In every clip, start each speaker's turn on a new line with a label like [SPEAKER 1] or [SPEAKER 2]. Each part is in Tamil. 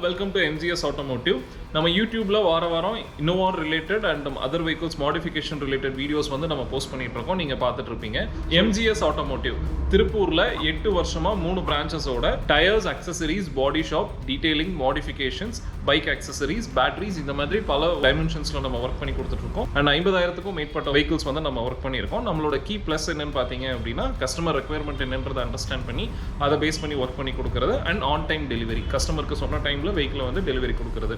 [SPEAKER 1] welcome to MGS AUTOMOTIVE. நம்ம யூடியூப்ல வாரம் Innova related and other vehicles modification related videos வந்து நம்ம போஸ்ட் பண்ணிட்டு இருக்கோம். நீங்க பார்த்துட்டு இருப்பீங்க. MGS AUTOMOTIVE திருப்பூர்ல 8 வருஷமா 3 பிரான்ச்சஸோட tyres, accessories, body shop, detailing, modifications, bike accessories, batteries இந்த மாதிரி பல டைமென்ஷன்ஸ்ல நம்ம ஒர்க் பண்ணி கொடுத்துட்டு இருக்கோம். அண்ட் 50,000க்கும் மேற்பட்ட வெஹிக்கிள்ஸ் வந்து நம்ம ஒர்க் பண்ணியிருக்கோம். நம்மளோட கீ பிளஸ் என்னன்னு பார்த்தீங்க அப்படின்னா கஸ்டமர் ரெக்யர்மெண்ட் என்னன்றதை அண்டர்ஸ்டாண்ட் பண்ணி அதை பேஸ் பண்ணி ஒர்க் பண்ணி கொடுக்குறது அண்ட் ஆன் டைம் டெலிவரி, கஸ்டமருக்கு சொன்ன டைமில் வெஹிக்கிளை வந்து டெலிவரி கொடுக்குறது.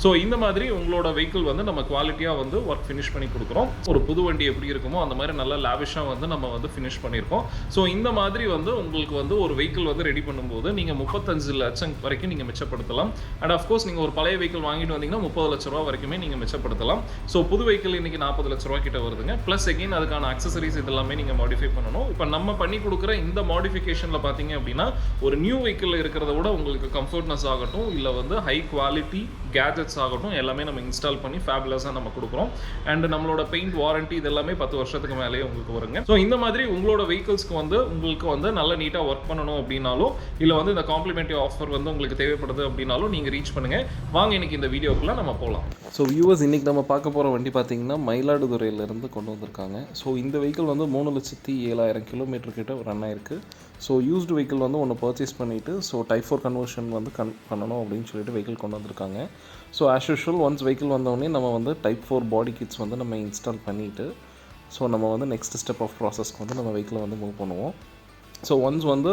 [SPEAKER 1] ஸோ இந்த மாதிரி உங்களோட வெஹிக்கிள் வந்து நம்ம குவாலிட்டியாக வந்து ஒர்க் ஃபினிஷ் பண்ணி கொடுக்குறோம். ஒரு புது வண்டி எப்படி இருக்குமோ அந்த மாதிரி நல்லா லேவிஷாக வந்து நம்ம வந்து ஃபினிஷ் பண்ணியிருக்கோம். ஸோ இந்த மாதிரி வந்து உங்களுக்கு வந்து ஒரு வெஹிக்கிள் வந்து ரெடி பண்ணும்போது நீங்கள் 35 லட்சம் வரைக்கும் நீங்கள் மிச்சப்படுத்தலாம். அண்ட் ஆஃப்கோர்ஸ் நீங்கள் ஒரு பழைய வெஹிக்கிள் வாங்கிட்டு வந்தீங்கன்னா 30 லட்ச ரூபா வரைக்குமே நீங்கள் மிச்சப்படுத்தலாம். ஸோ புது வெஹிக்கிள் இன்னைக்கு 40 லட்ச ரூபா கிட்ட வருதுங்க. ப்ளஸ் எகைன் அதுக்கான அக்சசரிஸ் இதெல்லாமே நீங்கள் மாடிஃபை பண்ணணும். இப்போ நம்ம பண்ணி கொடுக்குற இந்த மாடிஃபிகேஷனில் பார்த்தீங்க அப்படின்னா ஒரு நியூ வெஹிக்கிள் இருக்கிறத விட உங்களுக்கு கம்ஃபர்ட்னஸ் ஆகட்டும், இல்லை வந்து ஹை குவாலிட்டி கேஜெட்ஸ் ஆகட்டும், எல்லாமே நம்ம இன்ஸ்டால் பண்ணி ஃபேபுலஸாக நம்ம கொடுக்குறோம். அண்ட் நம்மளோட பெயிண்ட் வாரண்டி இது எல்லாமே 10 வருஷத்துக்கு மேலேயே உங்களுக்கு வருங்க. ஸோ இந்த மாதிரி உங்களோட வெஹிக்கிள்ஸ்க்கு வந்து உங்களுக்கு வந்து நல்ல நீட்டாக ஒர்க் பண்ணணும் அப்படின்னாலும், இல்லை வந்து இந்த காம்ப்ளிமெண்ட்ரி ஆஃபர் வந்து உங்களுக்கு தேவைப்படுது அப்படின்னாலும் நீங்கள் ரீச் பண்ணுங்கள். வாங்க இன்னைக்கு இந்த வீடியோக்குள்ளே நம்ம போகலாம்.
[SPEAKER 2] ஸோ வியூவர்ஸ், இன்றைக்கி நம்ம பார்க்க போகிற வண்டி பார்த்தீங்கன்னா மயிலாடுதுறையிலேருந்து கொண்டு வந்திருக்காங்க. ஸோ இந்த வெஹிக்கிள் வந்து 3,07,000 கிலோமீட்டர் கிட்ட ரன் ஆயிருக்கு. ஸோ யூஸ்டு வெஹிக்கிள் வந்து ஒன்று பர்ச்சேஸ் பண்ணிவிட்டு ஸோ டைப் 4 கன்வர்ஷன் வந்து பண்ணணும் அப்படின்னு சொல்லிட்டு வெஹிக்கிள் கொண்டு வந்திருக்காங்க. So as usual once vehicle வந்தோடனே நம்ம வந்து டைப் 4 பாடி கிட்ஸ் வந்து நம்ம இன்ஸ்டால் பண்ணிவிட்டு ஸோ நம்ம வந்து நெக்ஸ்ட் ஸ்டெப் ஆஃப் ப்ராசஸ்க்கு வந்து நம்ம வெஹிக்கிளை வந்து மூவ் பண்ணுவோம். ஸோ ஒன்ஸ் வந்து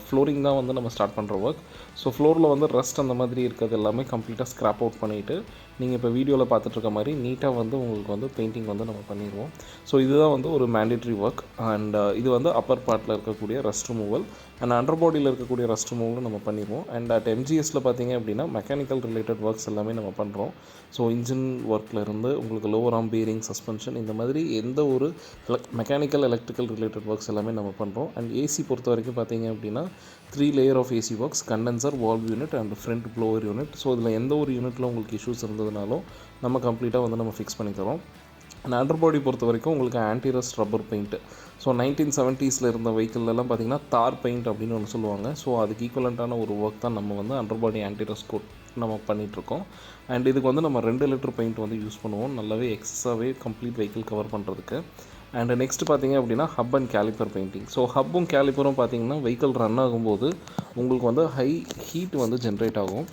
[SPEAKER 2] ஃப்ளோரிங் தான் வந்து நம்ம ஸ்டார்ட் பண்ணுற ஒர்க். ஸோ ஃப்ளோரில் வந்து ரஸ்ட் அந்த மாதிரி இருக்கிறது எல்லாமே கம்ப்ளீட்டாக ஸ்க்ராப் அவுட் பண்ணிவிட்டு நீங்கள் இப்போ வீடியோவில் பார்த்துட்ருக்க மாதிரி நீட்டாக வந்து உங்களுக்கு வந்து பெயிண்டிங் வந்து நம்ம பண்ணிடுவோம். ஸோ இதுதான் வந்து ஒரு மேண்டேட்ரி ஒர்க். அண்ட் இது வந்து அப்பர் பார்ட்டில் இருக்கக்கூடிய ரஸ்ட் ரிமூவல் அண்ட் அண்டர் பாடியில் இருக்கக்கூடிய ரஸ்ட் ரிமூவலும் நம்ம பண்ணிடுவோம். அண்ட் அட் எம்ஜிஎஸில் பார்த்தீங்க அப்படின்னா மெக்கானிக்கல் ரிலேட்டட் ஒர்க்ஸ் எல்லாமே நம்ம பண்ணுறோம். ஸோ இன்ஜின் ஒர்க்கில் இருந்து உங்களுக்கு லோவர் ஆர்ம் பீரிங், சஸ்பென்ஷன் இந்த மாதிரி எந்த ஒரு மெக்கானிக்கல் எலக்ட்ரிக்கல் ரிலேட்டட் ஒர்க்ஸ் எல்லாமே நம்ம பண்ணுறோம். அண்ட் ஏசி பொறுத்த வரைக்கும் பார்த்தீங்க அப்படின்னா 3 layer of AC works, condenser, valve unit and front blower unit. So இதில் எந்த ஒரு யூனிட்டில் உங்களுக்கு இஷ்யூஸ் இருந்ததுனாலும் நம்ம கம்ப்ளீட்டாக வந்து நம்ம ஃபிக்ஸ் பண்ணி தரோம். அண்ட் அண்டர் பாடி பொறுத்த வரைக்கும் உங்களுக்கு ஆன்டிரஸ்ட் ரப்பர் பெயிண்ட்டு. ஸோ 1970s இருந்த வெஹிக்கிள்லாம் பார்த்திங்கன்னா தார் பெயிண்ட் அப்படின்னு ஒன்று சொல்லுவாங்க. ஸோ அதுக்கு ஈக்குவலண்ட்டான ஒரு ஒர்க் தான் நம்ம வந்து அண்டர் பாடி ஆன்டிரஸ்ட் கோட் நம்ம பண்ணிகிட்ருக்கோம். அண்ட் இதுக்கு வந்து நம்ம 2 லிட்டர் பெயிண்ட் வந்து யூஸ் பண்ணுவோம், நல்லாவே எக்ஸஸாகவே கம்ப்ளீட் வெஹிக்கிள் கவர் பண்ணுறதுக்கு. அண்ட் நெக்ஸ்ட் பார்த்தீங்க அப்படின்னா hub and caliper painting. So ஹப்பும் கேலிப்பரும் பார்த்தீங்கன்னா வெஹிக்கிள் ரன் ஆகும்போது உங்களுக்கு வந்து ஹை ஹீட் வந்து ஜென்ரேட் ஆகும்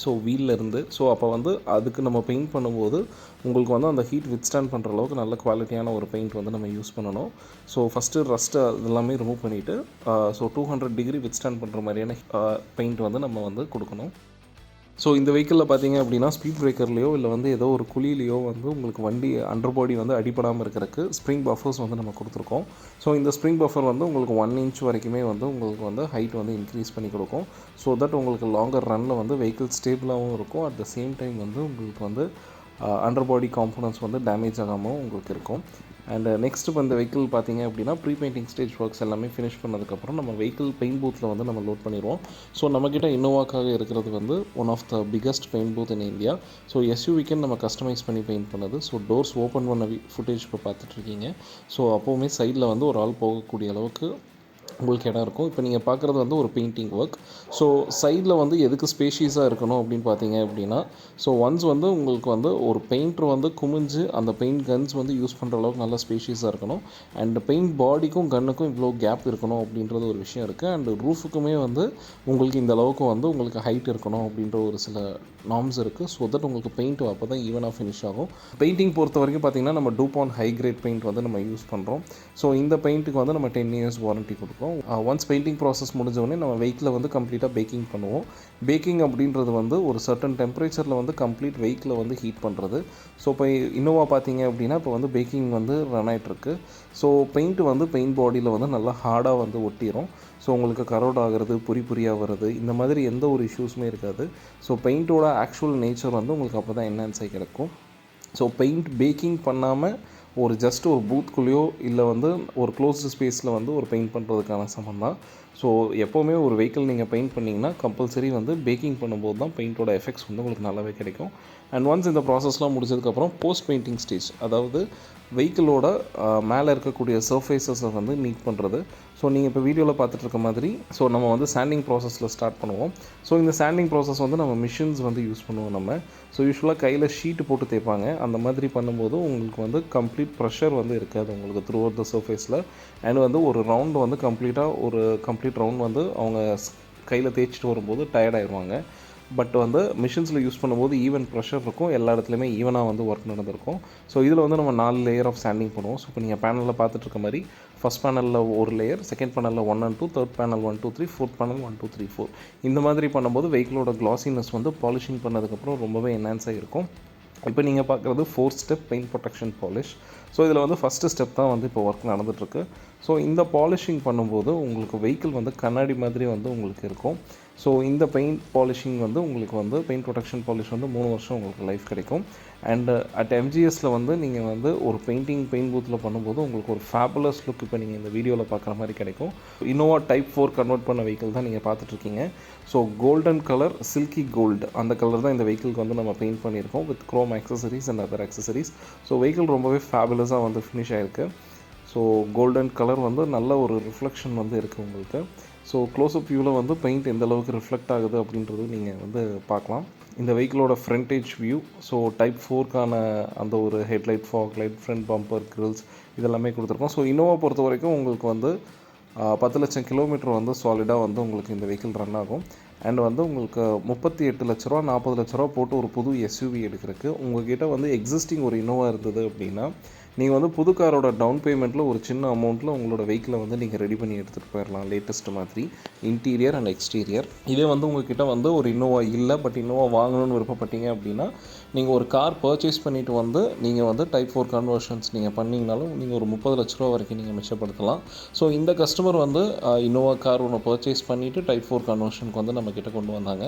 [SPEAKER 2] ஸோ வீலிருந்து. ஸோ அப்போ வந்து அதுக்கு நம்ம பெயிண்ட் பண்ணும்போது உங்களுக்கு வந்து அந்த ஹீட் வித்ஸ்டாண்ட் பண்ணுற அளவுக்கு நல்ல குவாலிட்டியான ஒரு பெயிண்ட் வந்து நம்ம யூஸ் பண்ணணும். ஸோ ஃபஸ்ட்டு ரஸ்ட்டு அதெல்லாமே ரிமூவ் பண்ணிவிட்டு ஸோ 200 டிகிரி வித்ஸ்டாண்ட் பண்ணுற மாதிரியான பெயிண்ட் வந்து நம்ம வந்து கொடுக்கணும். ஸோ இந்த வெஹிக்கிளில் பார்த்தீங்க அப்படின்னா ஸ்பீட் பிரேக்கர்லேயோ இல்லை வந்து ஏதோ ஒரு குழியிலையோ வந்து உங்களுக்கு வண்டி அண்டர் பாடி வந்து அடிப்படாமல் இருக்கிறதுக்கு ஸ்ப்ரிங் பஃபர்ஸ் வந்து நம்ம கொடுத்துருக்கோம். ஸோ இந்த ஸ்ப்ரிங் பஃபர் வந்து உங்களுக்கு 1 இன்ச் வரைக்குமே வந்து உங்களுக்கு வந்து ஹைட் வந்து இன்க்ரீஸ் பண்ணி கொடுக்கும். ஸோ தட் உங்களுக்கு லாங்கர் ரனில் வந்து வெஹிக்கிள் ஸ்டேபிளாகவும் இருக்கும். அட் த சேம் டைம் வந்து உங்களுக்கு வந்து அண்டர் பாடி காம்போனன்ட்ஸ் வந்து டேமேஜ் ஆகாமல் உங்களுக்கு இருக்கும். அண்ட் நெக்ஸ்ட் இப்போ இந்த வெஹிக்கிள் பார்த்தீங்க அப்படின்னா ப்ரீ பெயிண்டிங் ஸ்டேஜ் ஒர்க்ஸ் எல்லாமே ஃபினிஷ் பண்ணதுக்கப்புறம் நம்ம வெஹிக்கிள் பெயிண்ட் பூத்தில் வந்து நம்ம லோட் பண்ணிடுவோம். ஸோ நம்மக்கிட்ட இன்னோவாக்காக இருக்கிறது வந்து one of the biggest paint booth in India. So எஸ்யூவிக்கு நம்ம கஸ்டமைஸ் பண்ணி பெயிண்ட் பண்ணது. ஸோ டோர்ஸ் ஓப்பன் பண்ண ஃபுட்டேஜ் இப்போ பார்த்துட்ருக்கீங்க. ஸோ அப்போவுமே சைடில் வந்து ஒரு ஆள் போகக்கூடிய அளவுக்கு உங்களுக்கு இடம் இருக்கும். இப்போ நீங்கள் பார்க்குறது வந்து ஒரு பெயிண்டிங் ஒர்க். ஸோ சைடில் வந்து எதுக்கு ஸ்பேஷியஸாக இருக்கணும் அப்படின்னு பார்த்தீங்க அப்படின்னா ஸோ ஒன்ஸ் வந்து உங்களுக்கு வந்து ஒரு பெயிண்டர் வந்து குமிஞ்சு அந்த பெயிண்ட் கன்ஸ் வந்து யூஸ் பண்ணுற அளவுக்கு நல்லா ஸ்பேஷியஸாக இருக்கணும். அண்ட் பெயிண்ட் பாடிக்கும் கன்னுக்கும் இவ்வளோ கேப் இருக்கணும் அப்படின்றது ஒரு விஷயம் இருக்குது. அண்ட் ரூஃபுக்குமே வந்து உங்களுக்கு இந்த அளவுக்கு வந்து உங்களுக்கு ஹைட் இருக்கணும் அப்படின்ற ஒரு சில நார்ம்ஸ் இருக்குது. ஸோ தட் உங்களுக்கு பெயிண்ட் அப்போ தான் ஈவனாக ஃபினிஷ் ஆகும். பெயிண்டிங் பொறுத்த வரைக்கும் பார்த்திங்கன்னா நம்ம டூபான் ஹை கிரேட் பெயிண்ட் வந்து நம்ம யூஸ் பண்ணுறோம். ஸோ இந்த பெயிண்ட்டுக்கு வந்து நம்ம 10 years வாரண்ட்டி கொடுக்குறோம். ஒன்ஸ் பெயிண்டிங் ப்ராசஸ் முடிஞ்சவொடனே நம்ம வெஹிக்கிளை வந்து கம்ப்ளீட்டாக பேக்கிங் பண்ணுவோம். பேக்கிங் அப்படின்றது வந்து ஒரு சர்டன் டெம்பரேச்சரில் வந்து கம்ப்ளீட் வெஹிக்கிளை வந்து ஹீட் பண்ணுறது. ஸோ இப்போ இன்னோவா பார்த்தீங்க அப்படின்னா இப்போ வந்து பேக்கிங் வந்து ரன் ஆகிட்டுருக்கு. ஸோ பெயிண்ட் வந்து பெயிண்ட் பாடியில் வந்து நல்லா ஹார்டாக வந்து ஒட்டிடும். ஸோ உங்களுக்கு கரோட் ஆகிறது, புரியாக வருது, இந்த மாதிரி எந்த ஒரு இஷ்யூஸுமே இருக்காது. ஸோ பெயிண்ட்டோட ஆக்சுவல் நேச்சர் வந்து உங்களுக்கு அப்போ தான் என்ஹான்ஸ் ஆகி கிடைக்கும். ஸோ பெயிண்ட் பேக்கிங் பண்ணாமல் ஒரு ஜஸ்ட் ஒரு பூத்துக்குள்ளேயோ இல்லை வந்து ஒரு க்ளோஸ்டு ஸ்பேஸில் வந்து ஒரு பெயிண்ட் பண்ணுறதுக்கான சமம் தான். ஸோ எப்போவுமே ஒரு வெஹிக்கிள் நீங்கள் பெயிண்ட் பண்ணிங்கன்னா கம்பல்சரி வந்து பேக்கிங் பண்ணும்போது தான் பெயிண்டோட எஃபெக்ட்ஸ் வந்து உங்களுக்கு நல்லாவே கிடைக்கும். அண்ட் ஒன்ஸ் இந்த ப்ராசஸ்லாம் முடிச்சதுக்கப்புறம் போஸ்ட் பெயிண்டிங் ஸ்டேஜ், அதாவது வெஹிக்கிளோட மேலே இருக்கக்கூடிய சர்ஃபேஸஸை வந்து நீட் பண்ணுறது. ஸோ நீங்கள் இப்போ வீடியோவில் பார்த்துட்டு இருக்க மாதிரி ஸோ நம்ம வந்து சாண்டிங் ப்ராசஸில் ஸ்டார்ட் பண்ணுவோம். ஸோ இந்த சாண்டிங் ப்ராசஸ் வந்து நம்ம மிஷின்ஸ் வந்து யூஸ் பண்ணுவோம் நம்ம. ஸோ யூஸ்வலாக கையில் ஷீட்டு போட்டு தேய்ப்பாங்க. அந்த மாதிரி பண்ணும்போது உங்களுக்கு வந்து கம்ப்ளீட் ப்ரெஷர் வந்து இருக்காது உங்களுக்கு த்ரூ அவுட் த சர்ஃபேஸில். அண்ட் வந்து ஒரு ரவுண்டு வந்து கம்ப்ளீட் ரவுண்ட் வந்து அவங்க கையில் தேய்ச்சிட்டு வரும்போது டயர்ட் ஆயிடுவாங்க. பட் வந்து மிஷின்ஸில் யூஸ் பண்ணும்போது ஈவன் ப்ரெஷர் இருக்கும், எல்லா இடத்துலையுமே ஈவனாக வந்து ஒர்க் நடந்திருக்கும். ஸோ இதில் வந்து நம்ம 4 லேயர் ஆஃப் சாண்டிங் பண்ணுவோம். ஸோ இப்போ நீங்கள் பேனலில் பார்த்துட்டு இருக்க மாதிரி ஃபஸ்ட் பேனலில் ஒரு லேயர், செகண்ட் பேனலில் 1 and 2, third panel 1 2 3, fourth panel 1 2 3 4. இந்த மாதிரி பண்ணும்போது வெஹிக்கிளோட க்ளாஸினஸ் வந்து பாலிஷிங் பண்ணதுக்கப்புறம் ரொம்பவே என்ஹான்ஸ் ஆகிருக்கும். இப்போ நீங்கள் பார்க்குறது 4 step paint protection polish. So இதில் வந்து ஃபஸ்ட்டு ஸ்டெப் தான் வந்து இப்போ ஒர்க் நடந்துகிட்ருக்கு. ஸோ இந்த பாலிஷிங் பண்ணும்போது உங்களுக்கு வெஹிக்கிள் வந்து கண்ணாடி மாதிரி வந்து உங்களுக்கு இருக்கும். ஸோ இந்த பெயிண்ட் பாலிஷிங் வந்து உங்களுக்கு வந்து பெயிண்ட் ப்ரொடெக்ஷன் பாலிஷ் வந்து 3 வருஷம் உங்களுக்கு லைஃப் கிடைக்கும். அண்ட் அட் MGSல வந்து நீங்கள் வந்து ஒரு பெயிண்ட் பூத்தில் பண்ணும்போது உங்களுக்கு ஒரு ஃபேபுலஸ் லுக் இப்போ நீங்கள் இந்த வீடியோவில் பார்க்குற மாதிரி கிடைக்கும். இன்னோவா டைப் 4 கன்வெர்ட் பண்ண வெஹிக்கிள் தான் நீங்கள் பார்த்துட்ருக்கீங்க. So golden colour silky gold அந்த கலர் தான் இந்த வெஹிக்கிளுக்கு வந்து நம்ம பெயிண்ட் பண்ணியிருக்கோம் with chrome accessories and other accessories. So vehicle ரொம்பவே ஃபேபுலஸாக வந்து ஃபினிஷ் ஆகிருக்கு. ஸோ கோல்டன் கலர் வந்து நல்ல ஒரு ரிஃப்ளெக்ஷன் வந்து இருக்குது உங்களுக்கு. ஸோ க்ளோஸ்அப் வியூவில் வந்து பெயிண்ட் எந்த அளவுக்கு ரிஃப்ளெக்ட் ஆகுது அப்படின்றது நீங்கள் வந்து பார்க்கலாம். இந்த வெஹிக்கிளோட ஃப்ரண்டேஜ் வியூ. ஸோ டைப் 4க்கான அந்த ஒரு headlight, fog light, front bumper, grills இதெல்லாமே கொடுத்துருக்கோம். ஸோ இன்னோவா பொறுத்த வரைக்கும் உங்களுக்கு வந்து 10 லட்சம் கிலோமீட்டர் வந்து சாலிடாக வந்து உங்களுக்கு இந்த வெஹிக்கிள் ரன் ஆகும். அண்ட் வந்து உங்களுக்கு 38 லட்ச ரூபா 40 லட்ச ரூபா போட்டு ஒரு புது எஸ்யூவி எடுக்கிறதுக்கு உங்கள்கிட்ட வந்து எக்ஸிஸ்டிங் ஒரு இன்னோவா இருந்தது அப்படின்னா நீங்கள் வந்து புது காரோட டவுன் பேமெண்ட்டில் ஒரு சின்ன அமௌண்ட்டில் உங்களோட வெஹிக்கிளை வந்து நீங்கள் ரெடி பண்ணி எடுத்துகிட்டு போயிடலாம் லேட்டஸ்ட் மாதிரி இன்டீரியர் அண்ட் எக்ஸ்டீரியர். இதே வந்து உங்கள்கிட்ட வந்து ஒரு இன்னோவா இல்லை, பட் இன்னோவா வாங்கணும்னு விருப்பப்பட்டீங்க அப்படின்னா நீங்கள் ஒரு கார் பர்ச்சேஸ் பண்ணிவிட்டு வந்து நீங்கள் வந்து டைப் 4 கன்வர்ஷன்ஸ் நீங்கள் பண்ணிங்கனாலும் நீங்கள் ஒரு 30 லட்ச ரூபா வரைக்கும் நீங்கள் மிச்சப்படுத்தலாம். ஸோ இந்த கஸ்டமர் வந்து இன்னோவா கார் ஒன்று பர்ச்சேஸ் பண்ணிவிட்டு டைப் 4 கன்வர்ஷனுக்கு வந்து நம்ம கிட்ட கொண்டு வந்தாங்க.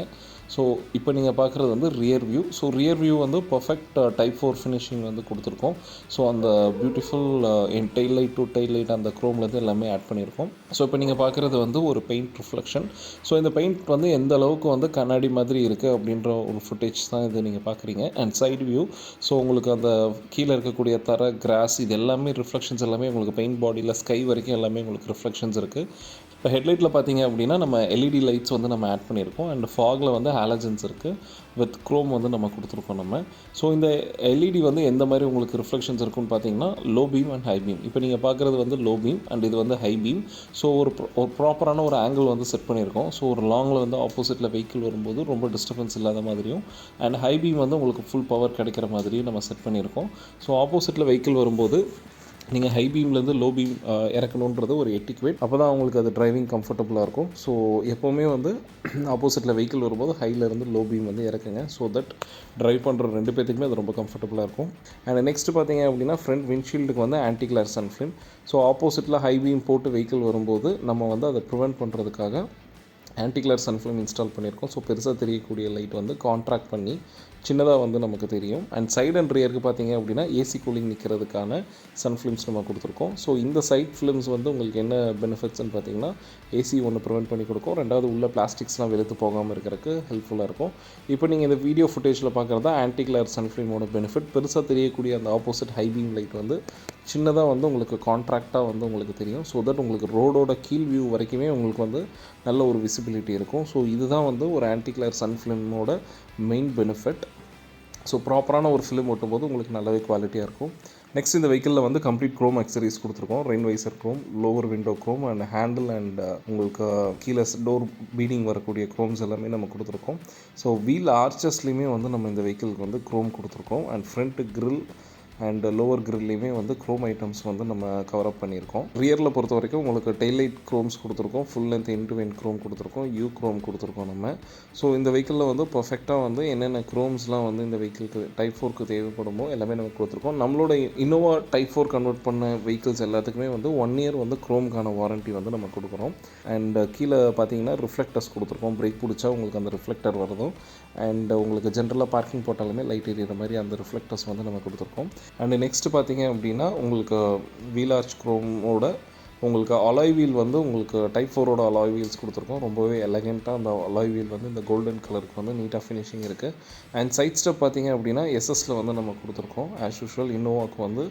[SPEAKER 2] ஸோ இப்போ நீங்கள் பார்க்குறது வந்து rear view. So rear view வந்து பர்ஃபெக்ட் டைப் 4 ஃபினிஷிங் வந்து கொடுத்துருக்கோம். ஸோ அந்த beautiful N tail light to tail light அந்த க்ரோம்லேருந்து எல்லாமே ஆட் பண்ணியிருக்கோம். ஸோ இப்போ நீங்கள் பார்க்குறது வந்து ஒரு பெயிண்ட் ரிஃப்ளெக்ஷன். ஸோ இந்த பெயிண்ட் வந்து எந்த அளவுக்கு வந்து கண்ணாடி மாதிரி இருக்குது அப்படின்ற ஒரு ஃபுட்டேஜ் தான் இது நீங்கள் பார்க்குறீங்க. And side view. ஸோ உங்களுக்கு அந்த கீழே இருக்கக்கூடிய தர, கிராஸ் இது எல்லாமே ரிஃப்ளெக்ஷன்ஸ் எல்லாமே உங்களுக்கு பெயிண்ட் பாடியில் ஸ்கை வரைக்கும் எல்லாமே உங்களுக்கு ரிஃப்ளெக்ஷன்ஸ் இருக்குது. இப்போ ஹெட்லைட்டில் பார்த்தீங்க அப்படின்னா நம்ம LED லைட்ஸ் வந்து நம்ம ஆட் பண்ணியிருக்கோம். அண்ட் ஃபாகில் வந்து ஹாலஜன்ஸ் இருக்குது வித் க்ரோம் வந்து நம்ம கொடுத்துருக்கோம் நம்ம. ஸோ இந்த LED வந்து எந்த மாதிரி உங்களுக்கு ரிஃப்ளெக்ஷன்ஸ் இருக்குன்னு பார்த்தீங்கன்னா low beam and high beam. இப்போ நீங்கள் பார்க்குறது வந்து லோ பீம் அண்ட் இது வந்து ஹை பீம். ஸோ ஒரு ப்ராப்பரான ஒரு ஆங்கிள் வந்து செட் பண்ணியிருக்கோம். ஸோ ஒரு லாங்கில் வந்து ஆப்போசிட்டில் வெஹிக்கிள் வரும்போது ரொம்ப டிஸ்டர்பன்ஸ் இல்லாத மாதிரியும் அண்ட் ஹை பீம் வந்து உங்களுக்கு ஃபுல் பவர் கிடைக்கிற மாதிரியும் நம்ம செட் பண்ணியிருக்கோம். ஸோ ஆப்போசிட்டில் வெஹிக்கிள் வரும்போது நீங்கள் ஹை பீம்லேருந்து லோ பீம் இறக்கணுன்றது ஒரு எட்டிக்வேட். அப்போ தான் அவங்களுக்கு அது டிரைவிங் கம்ஃபர்டபுளாக இருக்கும். ஸோ எப்போவுமே வந்து ஆப்போசிட்டில் வெஹிக்கிள் வரும்போது ஹைலேருந்து லோ பீம் வந்து இறக்குங்க. ஸோ தட் ட்ரைவ் பண்ணுற 2 பேத்துக்குமே அது ரொம்ப கம்ஃபர்டபுளாக இருக்கும். அண்ட் நெக்ஸ்ட் பார்த்தீங்க அப்படின்னா ஃப்ரண்ட் விண்ட்ஷீல்டுக்கு வந்து ஆன்டி கிளேர் சன்ஃபிலிம். ஸோ ஆப்போசிட்டில் ஹை பீம் போட்டு வெஹிக்கிள் வரும்போது நம்ம வந்து அதை ப்ரிவெண்ட் பண்ணுறதுக்காக ஆன்டி கிளேர் சன்ஃபிலிம் இன்ஸ்டால் பண்ணியிருக்கோம். ஸோ பெருசாக தெரியக்கூடிய லைட் வந்து கான்ட்ராக்ட் பண்ணி சின்னதாக வந்து நமக்கு தெரியும். அண்ட் சைடு அண்ட் ரியருக்கு பார்த்தீங்க அப்படின்னா ஏசி கூலிங் நிற்கிறதுக்கான சன்ஃபிலிம்ஸ் நம்ம கொடுத்துருக்கோம். ஸோ இந்த சைட் ஃபிலிம்ஸ் வந்து உங்களுக்கு என்ன பெனிஃபிட்ஸ்ன்னு பார்த்தீங்கன்னா ஏசி ஒன்று ப்ரிவெண்ட் பண்ணி கொடுக்கும். ரெண்டாவது உள்ள பிளாஸ்டிக்ஸ்லாம் வெளுத்து போகாமல் இருக்கிறதுக்கு ஹெல்ப்ஃபுல்லாக இருக்கும். இப்போ நீங்கள் இந்த வீடியோ ஃபுட்டேஜில் பார்க்குறது தான் ஆன்டி கிளேர் சன்ஃபிலிமோட பெனிஃபிட். பெருசாக தெரியக்கூடிய அந்த ஆப்போசிட் ஹை பீம் லைட் வந்து சின்னதாக வந்து உங்களுக்கு கான்ட்ராக்டாக வந்து உங்களுக்கு தெரியும். ஸோ தட் உங்களுக்கு ரோடோட கீழ் வியூ வரைக்குமே உங்களுக்கு வந்து நல்ல ஒரு விசிபிலிட்டி இருக்கும். ஸோ இதுதான் வந்து ஒரு ஆன்டி கிளேர் சன்ஃபிலிமோட மெயின் பெனிஃபிட். ஸோ ப்ராப்பரான ஒரு ஃபிலிம் ஓட்டும்போது உங்களுக்கு நல்லாவே குவாலிட்டியாக இருக்கும். நெக்ஸ்ட் இந்த வெஹிக்கிளில் வந்து கம்ப்ளீட் க்ரோம் ஆக்சரிஸ் கொடுத்துருக்கோம். Rain visor Chrome, lower window Chrome and handle and உங்களுக்கு கீழே டோர் பீடிங் வரக்கூடிய க்ரோம்ஸ் எல்லாமே நம்ம கொடுத்துருக்கோம். ஸோ வீல் ஆர்ச்சஸ்லேயுமே வந்து நம்ம இந்த வெஹிக்கிளுக்கு வந்து க்ரோம் கொடுத்துருக்கோம். And front grill and lower கிரில்லையுமே வந்து க்ரோம் ஐட்டம்ஸ் வந்து நம்ம கவரப் பண்ணியிருக்கோம். ரியரில் பொறுத்த வரைக்கும் உங்களுக்கு டெய்லைட் க்ரோம்ஸ் கொடுத்துருக்கோம், full length end to end Chrome கொடுத்துருக்கோம், யூ க்ரோம் கொடுத்துருக்கோம் நம்ம. ஸோ இந்த வெஹிக்கிளில் வந்து பர்ஃபெக்டாக வந்து என்னென்ன க்ரோம்ஸ்லாம் வந்து இந்த வெஹிக்கிளுக்கு டைப் 4க்கு தேவைப்படுமோ எல்லாமே நம்ம கொடுத்துருக்கோம். நம்மளோட இன்னோவா டைப் 4 கன்வெர்ட் பண்ண வெஹிக்கிள்ஸ் எல்லாத்துக்குமே வந்து 1 இயர் வந்து க்ரோம்க்கான வாரண்ட்டி வந்து நம்ம கொடுக்குறோம். அண்ட் கீழே பார்த்தீங்கன்னா ரிஃப்ளெக்டர்ஸ் கொடுத்துருக்கோம். பிரேக் பிடிச்சா உங்களுக்கு அந்த ரிஃப்ளெக்டர் வருதும். அண்ட் உங்களுக்கு ஜென்ரலாக பார்க்கிங் போட்டாலுமே லைட் எரியிற மாதிரி அந்த ரிஃப்ளெக்டர்ஸ் வந்து நம்ம கொடுத்துருக்கோம். அண்ட் நெக்ஸ்ட் பார்த்தீங்க அப்படின்னா உங்களுக்கு வீல் ஆர்ச் க்ரோமோட உங்களுக்கு அலாய் வீல் வந்து உங்களுக்கு டைப் 4ஓட அலாய் வீல்ஸ் கொடுத்துருக்கோம். ரொம்பவே எலகெண்ட்டாக அந்த அலாய் வீல் வந்து இந்த கோல்டன் கலருக்கு வந்து நீட்டாக ஃபினிஷிங் இருக்குது. அண்ட் சைட் ஸ்டெப் பார்த்திங்க அப்படின்னா எஸ்எஸ்ல வந்து நம்ம கொடுத்துருக்கோம். ஆஸ் யூஷுவல் இன்னோவாக்கு வந்து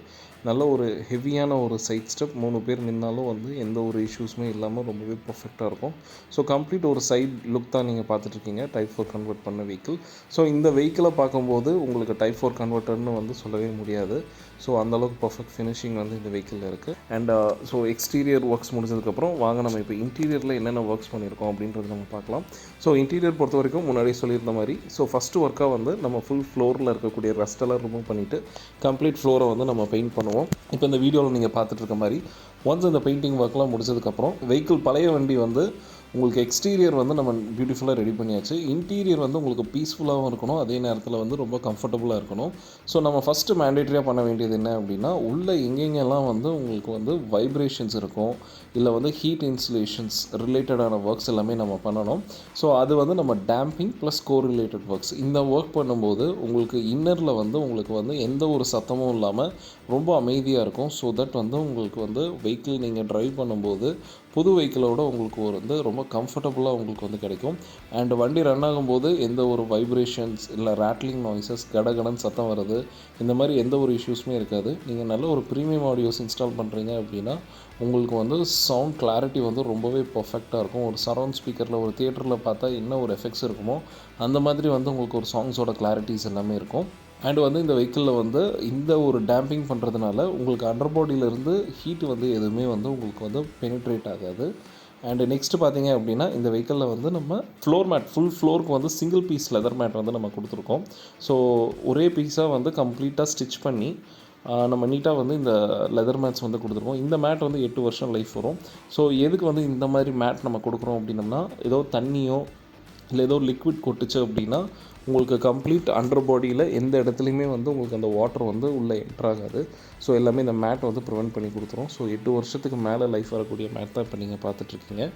[SPEAKER 2] நல்ல ஒரு ஹெவியான ஒரு சைட் ஸ்டெப், 3 பேர் நின்னாலும் வந்து எந்த ஒரு இஷ்யூஸுமே இல்லாமல் ரொம்பவே பர்ஃபெக்டாக இருக்கும். ஸோ கம்ப்ளீட் ஒரு சைட் லுக் தான் நீங்கள் பார்த்துட்ருக்கீங்க டைப் 4 கன்வெர்ட் பண்ண வெஹிக்கிள். ஸோ இந்த வெஹிக்கிளை பார்க்கும்போது உங்களுக்கு டைப் 4 கன்வெர்ட்டர்னு வந்து சொல்லவே முடியாது. ஸோ அந்தளவுக்கு பர்ஃபெக்ட் ஃபினிஷிங் வந்து இந்த வெஹிக்கிளில் இருக்குது. அண்ட் ஸோ எக்ஸ்டீரியர் ஒர்க்ஸ் முடிஞ்சதுக்கப்புறம் வாங்க நம்ம இப்போ இன்டீரியரில் என்னென்ன ஒர்க்ஸ் பண்ணியிருக்கோம் அப்படின்றது நம்ம பார்க்கலாம். ஸோ இன்டீரியர் பொறுத்த வரைக்கும் முன்னாடியே சொல்லியிருந்த மாதிரி ஸோ ஃபஸ்ட்டு ஒர்க்காக வந்து நம்ம ஃபுல் ஃப்ளோரில் இருக்கக்கூடிய ரஸ்டெல்லாம் ரிமூவ் பண்ணிவிட்டு கம்ப்ளீட் ஃப்ளோரை வந்து நம்ம பெயிண்ட் பண்ணுவோம். இப்போ இந்த வீடியோவில் நீங்கள் பார்த்துட்டு இருக்க மாதிரி ஒன்ஸ் இந்த பெயிண்டிங் ஒர்க்லாம் முடிச்சதுக்கப்புறம் வெஹிக்கிள் பழைய வண்டி வந்து உங்களுக்கு எக்ஸ்டீரியர் வந்து நம்ம பியூட்டிஃபுல்லாக ரெடி பண்ணியாச்சு. இன்டீரியர் வந்து உங்களுக்கு பீஸ்ஃபுல்லாகவும் இருக்கணும், அதே நேரத்தில் வந்து ரொம்ப கம்ஃபர்டபுளாக இருக்கணும். ஸோ நம்ம ஃபஸ்ட்டு மேண்டேட்டரியாக பண்ண வேண்டியது என்ன அப்படின்னா, உள்ளே எங்கெங்கெல்லாம் வந்து உங்களுக்கு வந்து வைப்ரேஷன்ஸ் இருக்கும், இல்லை வந்து ஹீட் இன்சுலேஷன்ஸ் ரிலேட்டடான ஒர்க்ஸ் எல்லாமே நம்ம பண்ணணும். ஸோ அது வந்து நம்ம டேம்பிங் ப்ளஸ் கோ ரிலேட்டட் ஒர்க்ஸ். இந்த ஒர்க் பண்ணும்போது உங்களுக்கு இன்னரில் வந்து உங்களுக்கு வந்து எந்த ஒரு சத்தமும் இல்லாமல் ரொம்ப அமைதியாக இருக்கும். ஸோ தட் வந்து உங்களுக்கு வந்து வெஹிக்கிள் நீங்கள் ட்ரைவ் பண்ணும்போது புது வெஹிக்கிளோட உங்களுக்கு ஒரு வந்து ரொம்ப கம்ஃபர்டபுளாக உங்களுக்கு வந்து கிடைக்கும். அண்ட் வண்டி ரன் ஆகும்போது எந்த ஒரு வைப்ரேஷன்ஸ் இல்லை ரேட்லிங் நாய்ஸஸ் கடகடன் சத்தம் வருது இந்த மாதிரி எந்த ஒரு இஷ்யூஸுமே இருக்காது. நீங்கள் நல்ல ஒரு ப்ரீமியம் ஆடியோஸ் இன்ஸ்டால் பண்ணுறீங்க அப்படின்னா உங்களுக்கு வந்து சவுண்ட் கிளாரிட்டி வந்து ரொம்பவே பர்ஃபெக்டாக இருக்கும். ஒரு சரவுண்ட் ஸ்பீக்கரில் ஒரு தியேட்டரில் பார்த்தா என்ன ஒரு எஃபெக்ட்ஸ் இருக்குமோ அந்த மாதிரி வந்து உங்களுக்கு ஒரு சாங்ஸோட கிளாரிட்டிஸ் எல்லாமே இருக்கும். அண்ட் வந்து இந்த வெஹிக்கிளில் வந்து இந்த ஒரு டேம்பிங் பண்ணுறதுனால உங்களுக்கு அண்டர் பாடியிலேருந்து ஹீட் வந்து எதுவுமே வந்து உங்களுக்கு வந்து பெனிட்ரேட் ஆகாது. அண்டு நெக்ஸ்ட்டு பார்த்தீங்க அப்படின்னா இந்த வெஹிக்கிளில் வந்து நம்ம ஃப்ளோர் மேட் ஃபுல் ஃப்ளோருக்கு வந்து சிங்கிள் பீஸ் லெதர் மேட் வந்து நம்ம கொடுத்துருக்கோம். ஸோ ஒரே பீஸாக வந்து கம்ப்ளீட்டாக ஸ்டிச் பண்ணி நம்ம நீட்டாக வந்து இந்த லெதர் மேட்ஸ் வந்து கொடுத்துருக்கோம். இந்த மேட் வந்து 8 வருஷம் லைஃப் வரும். ஸோ எதுக்கு வந்து இந்த மாதிரி மேட் நம்ம கொடுக்குறோம் அப்படின்னம்னா, ஏதோ தண்ணியோ இல்லை ஏதோ லிக்விட் கொட்டுச்சு அப்படின்னா உங்களுக்கு கம்ப்ளீட் அண்டர் பாடியில் எந்த இடத்துலையுமே வந்து உங்களுக்கு அந்த வாட்டர் வந்து உள்ளே என்ட்ராகாது. ஸோ எல்லாமே இந்த மேட் வந்து ப்ரிவெண்ட் பண்ணி கொடுத்துரும். ஸோ 8 வருஷத்துக்கு மேலே லைஃப் வரக்கூடிய மேட் தான் இப்போ நீங்கள் பார்த்துட்ருக்கீங்க.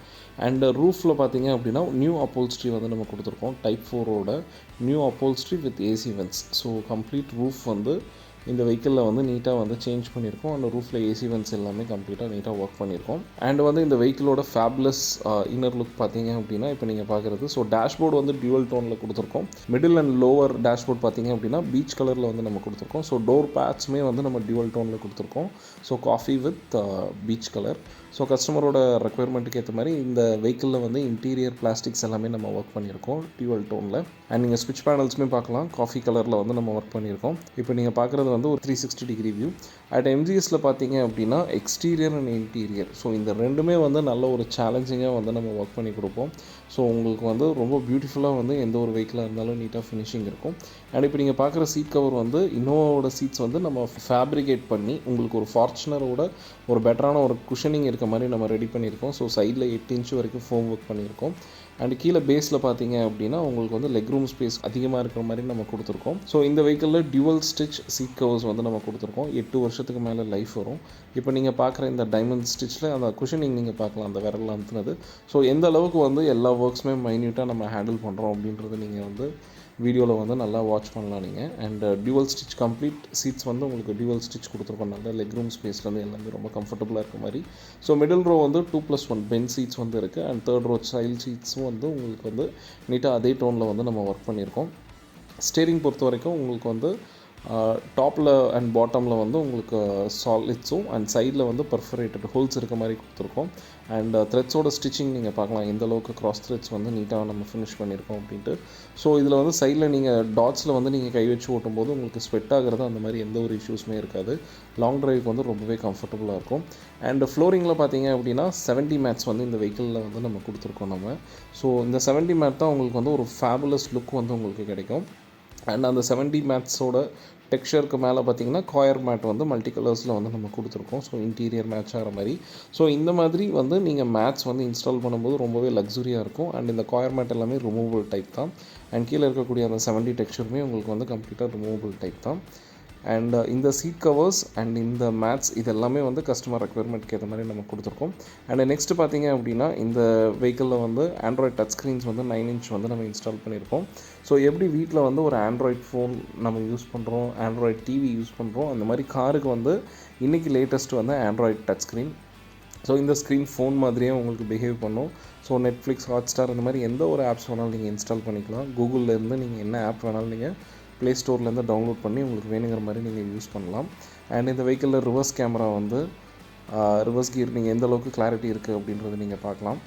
[SPEAKER 2] அண்ட் ரூஃபில் பார்த்தீங்க அப்படின்னா நியூ அப்போல்ஸ்ட்ரி வந்து நம்ம கொடுத்துருக்கோம். டைப் 4ஓட new upholstery with AC vents. So complete roof வந்து இந்த வெஹிக்கிளில் வந்து நீட்டாக வந்து சேஞ்ச் பண்ணியிருக்கோம். அந்த ரூஃபில் ஏசி வென்ட்ஸ் எல்லாமே கம்ப்ளீட்டாக நீட்டாக ஒர்க் பண்ணியிருக்கோம். அண்ட் வந்து இந்த வெஹிக்கிளோட ஃபேப்லஸ் இன்னர் லுக் பார்த்தீங்க அப்படின்னா இப்போ நீங்கள் பார்க்குறது ஸோ டேஷ்போர்டு வந்து டியூவல் டோனில் கொடுத்துருக்கோம். மிடில் அண்ட் லோவர் டேஷ்போர்ட் பார்த்தீங்க அப்படின்னா பீச் கலரில் வந்து நம்ம கொடுத்துருக்கோம். ஸோ டோர் பேட்ச்மே வந்து நம்ம டியூவல் டோனில் கொடுத்துருக்கோம். So coffee with peach colour. So கஸ்டமரோட ரெக்குயர்மெண்ட்டுக்கு ஏற்ற மாதிரி இந்த வெஹிக்கிளில் வந்து இன்டீரியர் பிளாஸ்டிக்ஸ் எல்லாமே நம்ம ஒர்க் பண்ணியிருக்கோம் டியூவல் டோனில். அண்ட் நீங்கள் ஸ்விட்ச் பேனல்ஸுமே பார்க்கலாம், காஃபி கலரில் வந்து நம்ம ஒர்க் பண்ணியிருக்கோம். இப்போ நீங்கள் பார்க்குறது வந்து ஒரு 360 டிகிரி வியூ. அட் எம்ஜிஎஸில் பார்த்தீங்க அப்படின்னா எக்ஸ்டீரியர் அண்ட் இன்டீரியர் ஸோ இந்த ரெண்டுமே வந்து நல்ல ஒரு சேலஞ்சிங்காக வந்து நம்ம ஒர்க் பண்ணி கொடுப்போம். ஸோ உங்களுக்கு வந்து ரொம்ப பியூட்டிஃபுல்லாக வந்து எந்த ஒரு வெஹிக்கிளாக இருந்தாலும் நீட்டாக ஃபினிஷிங் இருக்கும். அண்ட் இப்போ நீங்கள் பார்க்குற சீட் கவர் வந்து இன்னோவாவோட சீட்ஸ் வந்து நம்ம ஃபேப்ரிகேட் பண்ணி உங்களுக்கு ஒரு ஃபார்ச்சுனரோட ஒரு பெட்டரான ஒரு குஷனிங் இருக்க மாதிரி நம்ம ரெடி பண்ணியிருக்கோம். ஸோ சைடில் 8 இன்ச் வரைக்கும் ஃபோம் ஒர்க் பண்ணியிருக்கோம். அண்ட் கீழே பேஸில் பார்த்தீங்க அப்படின்னா உங்களுக்கு வந்து லெக் ரூம் ஸ்பேஸ் அதிகமாக இருக்கிற மாதிரி நம்ம கொடுத்துருக்கோம். ஸோ இந்த வெஹிக்கிளில் டியூவல் ஸ்டிச் சீட் கவர்ஸ் வந்து நம்ம கொடுத்துருக்கோம். 8 வருஷத்துக்கு மேலே லைஃப் வரும். இப்போ நீங்கள் பார்க்குற இந்த டைமண்ட் ஸ்டிச்சில் அந்த குஷனிங் நீங்கள் பார்க்கலாம், அந்த விரல் அமுத்துனது. ஸோ எந்த அளவுக்கு வந்து எல்லா ஒர்க்ஸுமே மைன்யூட்டாக நம்ம ஹேண்டில் பண்ணுறோம் அப்படின்றது நீங்கள் வந்து வீடியோவில் வந்து நல்லா வாட்ச் பண்ணலாம் நீங்கள். And dual stitch complete seats வந்து உங்களுக்கு டியூவல் ஸ்டிச் கொடுத்துருக்கோம். நல்ல லெக் ரூம் ஸ்பேஸ்லேருந்து எல்லாமே ரொம்ப கம்ஃபர்டபுளாக இருக்க மாதிரி. ஸோ மிடில் ரோ வந்து 2+1 பென் சீட்ஸ் வந்து இருக்குது. அண்ட் தேர்ட் ரோ சைல்ட் சீட்ஸும் வந்து உங்களுக்கு வந்து நீட்டாக அதே டோனில் வந்து நம்ம ஒர்க் பண்ணியிருக்கோம். ஸ்டேரிங் பொறுத்த வரைக்கும் உங்களுக்கு வந்து டாப்பில் அண்ட் பாட்டமில் வந்து உங்களுக்கு சாலிட்ஸும் அண்ட் சைடில் வந்து பர்ஃபரேட்டட் ஹோல்ஸ் இருக்க மாதிரி கொடுத்துருக்கோம். அண்ட் த்ரெட்ஸோட ஸ்டிச்சிங் நீங்கள் பார்க்கலாம், எந்த அளவுக்கு கிராஸ் த்ரெட்ஸ் வந்து நீட்டாக நம்ம ஃபினிஷ் பண்ணியிருக்கோம் அப்படின்ட்டு. ஸோ இதில் வந்து சைடில் நீங்கள் டாட்ஸில் வந்து நீங்கள் கை வச்சு ஓட்டும்போது உங்களுக்கு ஸ்வெட் ஆகிறது அந்த மாதிரி எந்த ஒரு இஷ்யூஸுமே இருக்காது. லாங் ட்ரைவுக்கு வந்து ரொம்பவே கம்ஃபர்டபுளாக இருக்கும். அண்ட் ஃப்ளோரிங்கில் பார்த்தீங்க அப்படின்னா 70 மேட்ஸ் வந்து இந்த வெஹிக்கிளில் வந்து நம்ம கொடுத்துருக்கோம் நம்ம. ஸோ இந்த 70 மேட் தான் உங்களுக்கு வந்து ஒரு ஃபேபுலஸ் லுக் வந்து உங்களுக்கு கிடைக்கும். அண்ட் அந்த 70 மேட்ஸோட டெக்ஸ்சருக்கு மேலே பார்த்தீங்கன்னா காயர் மேட் வந்து மல்டி கலர்ஸில் வந்து நம்ம கொடுத்துருக்கோம். ஸோ இன்டீரியர் மேட்ச் ஆகிற மாதிரி. ஸோ இந்த மாதிரி வந்து நீங்கள் மேட்ஸ் வந்து இன்ஸ்டால் பண்ணும்போது ரொம்பவே லக்ஸுரியாக இருக்கும். அண்ட் இந்த காயர் மேட் எல்லாமே ரிமூவபிள் டைப் தான். அண்ட் கீழே இருக்கக்கூடிய அந்த 70 டெக்ஸ்சருமே உங்களுக்கு வந்து கம்ப்ளீட்டாக ரிமூவபிள் டைப் தான். அண்ட் இந்த சீட் கவர்ஸ் அண்ட் இந்த மேட்ஸ் இது எல்லாமே வந்து கஸ்டமர் ரெக்குயர்மெண்ட்க்கு ஏற்ற மாதிரி நம்ம கொடுத்துருக்கோம். அண்ட் நெக்ஸ்ட்டு பார்த்தீங்க அப்படின்னா இந்த வெஹிக்கிளில் வந்து ஆண்ட்ராய்ட் டச் ஸ்க்ரீன்ஸ் வந்து 9 இன்ச் வந்து நம்ம இன்ஸ்டால் பண்ணியிருக்கோம். ஸோ எப்படி வீட்டில் வந்து ஒரு ஆண்ட்ராய்ட் ஃபோன் நம்ம யூஸ் பண்ணுறோம், ஆண்ட்ராய்ட் டிவி யூஸ் பண்ணுறோம், அந்த மாதிரி காருக்கு வந்து இன்றைக்கி லேட்டஸ்ட்டு வந்து ஆண்ட்ராய்ட் டச் ஸ்க்ரீன். ஸோ இந்த ஸ்க்ரீன் ஃபோன் மாதிரியே உங்களுக்கு பிஹேவ் பண்ணும். ஸோ நெட்ஃப்ளிக்ஸ், ஹாட்ஸ்டார் இந்த மாதிரி எந்த ஒரு ஆப்ஸ் வேணாலும் நீங்கள் இன்ஸ்டால் பண்ணிக்கலாம். கூகுள்லேருந்து நீங்கள் என்ன ஆப் வேணாலும் நீங்கள் ப்ளே ஸ்டோர்லேருந்து டவுன்லோட் பண்ணி உங்களுக்கு வேணுங்கிற மாதிரி நீங்கள் யூஸ் பண்ணலாம். அண்ட் இந்த வெஹிக்கிளில் ரிவர்ஸ் கேமரா வந்து ரிவர்ஸ் கியர் நீங்கள் எந்த அளவுக்கு கிளாரிட்டி இருக்குது அப்படின்றது நீங்கள் பார்க்கலாம்.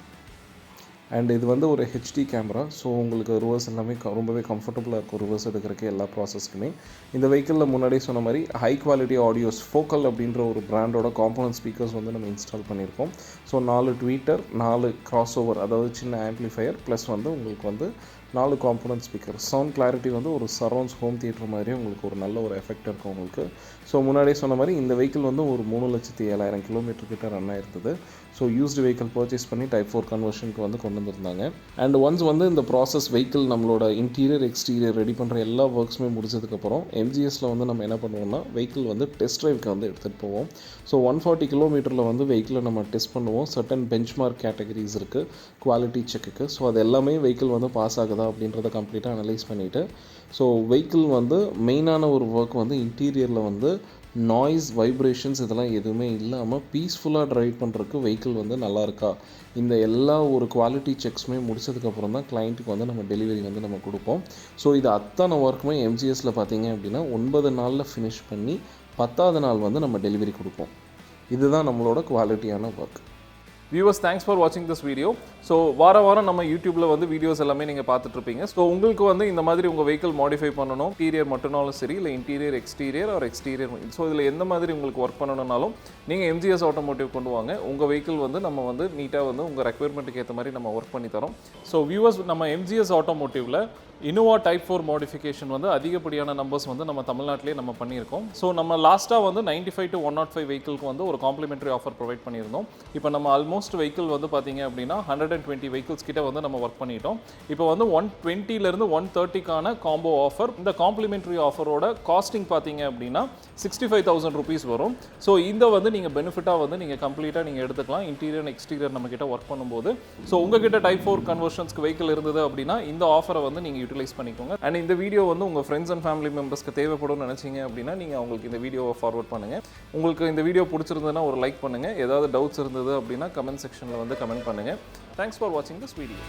[SPEAKER 2] அண்ட் இது வந்து ஒரு ஹெச்டி கேமரா. ஸோ உங்களுக்கு ரிவர்ஸ் எல்லாமே ரொம்பவே கம்ஃபர்டபுளாக இருக்கும் ரிவர்ஸ் எடுக்கிறதுக்கு எல்லா ப்ராசஸ்க்குமே. இந்த வெஹிக்கிளில் முன்னாடியே சொன்ன மாதிரி ஹை குவாலிட்டி ஆடியோஸ் ஃபோக்கல் அப்படின்ற ஒரு பிராண்டோட காம்பனன்ட் ஸ்பீக்கர்ஸ் வந்து நம்ம இன்ஸ்டால் பண்ணியிருக்கோம். ஸோ 4 ட்வீட்டர், 4 கிராஸ் ஓவர், அதாவது சின்ன ஆம்ப்ளிஃபையர் ப்ளஸ் வந்து உங்களுக்கு வந்து 4 காம்பனன்ட் ஸ்பீக்கர். சவுண்ட் கிளாரிட்டி வந்து ஒரு சரௌண்ட்ஸ் ஹோம் தியேட்டர் மாதிரியே உங்களுக்கு ஒரு நல்ல ஒரு எஃபெக்ட் இருக்கும் உங்களுக்கு. ஸோ முன்னாடியே சொன்ன மாதிரி இந்த வெஹிக்கிள் வந்து ஒரு 3,07,000 கிலோமீட்டர் கிட்ட ரன் ஆயிருந்தது. ஸோ யூஸ்டு வெஹிக்கிள் பர்ச்சேஸ் பண்ணி டைப் 4 கன்வர்ஷனுக்கு வந்து கொண்டு வந்திருந்தாங்க. அண்ட் ஒன்ஸ் வந்து இந்த ப்ராசஸ் வெஹிக்கிள் நம்மளோட இன்டீரியர் எக்ஸ்டீரியர் ரெடி பண்ணுற எல்லா ஒர்க்ஸுமே முடிச்சதுக்கப்புறம் எம்ஜிஎஸில் வந்து நம்ம என்ன பண்ணுவோம்னா வெஹிக்கிள் வந்து டெஸ்ட் ட்ரைவுக்கு வந்து எடுத்துகிட்டு போவோம். ஸோ 140 கிலோமீட்டரில் வந்து வெஹிக்கிளை நம்ம டெஸ்ட் பண்ணுவோம். சர்டன் பெஞ்ச் மார்க் கேட்டகரிஸ் இருக்குது குவாலிட்டி செக்குக்கு. ஸோ அது எல்லாமே வெஹிக்கிள் வந்து பாஸ் ஆகுதா அப்படின்றத கம்ப்ளீட்டாக அனலைஸ் பண்ணிவிட்டு, ஸோ வெஹிக்கிள் வந்து மெயினான ஒரு ஒர்க் வந்து இன்டீரியரில் வந்து நாய்ஸ், வைப்ரேஷன்ஸ் இதெல்லாம் எதுவுமே இல்லாமல் பீஸ்ஃபுல்லாக ட்ரைவ் பண்ணுறதுக்கு வெஹிக்கிள் வந்து நல்லா இருக்கா, இந்த எல்லா ஒரு குவாலிட்டி செக்ஸுமே முடிச்சதுக்கப்புறம் தான் கிளைண்ட்டுக்கு வந்து நம்ம டெலிவரி வந்து நம்ம கொடுப்போம். ஸோ இது அத்தனை ஒர்க்குமே எம்ஜிஎஸில் பார்த்தீங்க அப்படின்னா 9 நாளில் ஃபினிஷ் பண்ணி 10வது நாள் வந்து நம்ம டெலிவரி கொடுப்போம். இதுதான் நம்மளோட குவாலிட்டியான ஒர்க்.
[SPEAKER 1] வியூவர்ஸ், தேங்க்ஸ் ஃபார் வாட்சிங் திஸ் வீடியோ. ஸோ வாரம் நம்ம யூடியூப்பில் வந்து வீடியோஸ் எல்லாமே நீங்கள் பார்த்துட்ருப்பீங்க. ஸோ உங்களுக்கு வந்து இந்த மாதிரி உங்கள் வெஹிக்கிள் மாடிஃபை பண்ணணும், இன்டீரியர் மட்டும்னாலும் சரி, இல்லை interior exterior or exterior, so இதில் எந்த மாதிரி உங்களுக்கு ஒர்க் பண்ணணும்னாலும் நீங்கள் MGS ஆட்டோமோட்டிவ் கொண்டு வாங்க. உங்கள் வெஹிக்கிள் வந்து நம்ம வந்து நீட்டாக வந்து உங்கள் ரெக்யர்மெண்ட்டுக்கு ஏற்ற மாதிரி நம்ம ஒர்க் பண்ணி தரோம். ஸோ வியூவர்ஸ், நம்ம MGS ஆட்டோமோட்டிவில் Innova Type 4 மாடிஃபிகேஷன் வந்து அதிகப்படியான நம்பர்ஸ் வந்து நம்ம தமிழ்நாட்டிலே நம்ம பண்ணியிருக்கோம். ஸோ நம்ம லாஸ்ட்டாக வந்து 95 to 105 வெஹிக்கிளுக்கு வந்து ஒரு காம்ப்ளிமெண்ட்ரி ஆஃபர் ப்ரொவைட் பண்ணியிருந்தோம். இப்போ நம்ம ஆல்மோஸ்ட் வெஹிக்கிள் வந்து பார்த்தீங்க அப்படின்னா 120 வெஹிக்கிள்ஸ் கிட்ட வந்து நம்ம ஒர்க் பண்ணிட்டோம். இப்போ வந்து 120லேருந்து 130க்கான காம்போ ஆஃபர். இந்த காம்ப்ளிமெண்ட்ரி ஆஃபரோட காஸ்டிங் பார்த்தீங்க அப்படின்னா 65,000 rupees வரும். ஸோ இந்த வந்து நீங்கள் பெனிஃபிட்டாக வந்து நீங்கள் கம்ப்ளீட்டாக நீங்கள் எடுத்துக்கலாம் இன்டீரியர் அண்ட் எக்ஸ்டீரியர் நம்ம கிட்ட ஒர்க் பண்ணும்போது. ஸோ உங்ககிட்ட டைப் 4 கன்வர்ஷன்ஸ்க்கு வெஹிக்கிள் இருந்தது அப்படின்னா இந்த ஆஃபரை வந்து நீங்கள் யூட்டிலைஸ் பண்ணிக்கோங்க. அண்ட் இந்த வீடியோ வந்து உங்கள் ஃப்ரெண்ட்ஸ் அண்ட் ஃபேமிலி மெம்பர்ஸ்க்கு தேவைப்படும் நினச்சிங்க அப்படின்னா நீங்கள் அவங்களுக்கு இந்த வீடியோவை ஃபார்வர்ட் பண்ணுங்கள். உங்களுக்கு இந்த வீடியோ பிடிச்சிருந்ததுன்னா ஒரு லைக் பண்ணுங்கள். ஏதாவது டவுட்ஸ் இருந்தது அப்படின்னா கமெண்ட் செக்ஷனில் வந்து கமெண்ட் பண்ணுங்கள். தேங்க்ஸ் ஃபார் வாட்சிங் திஸ் வீடியோ.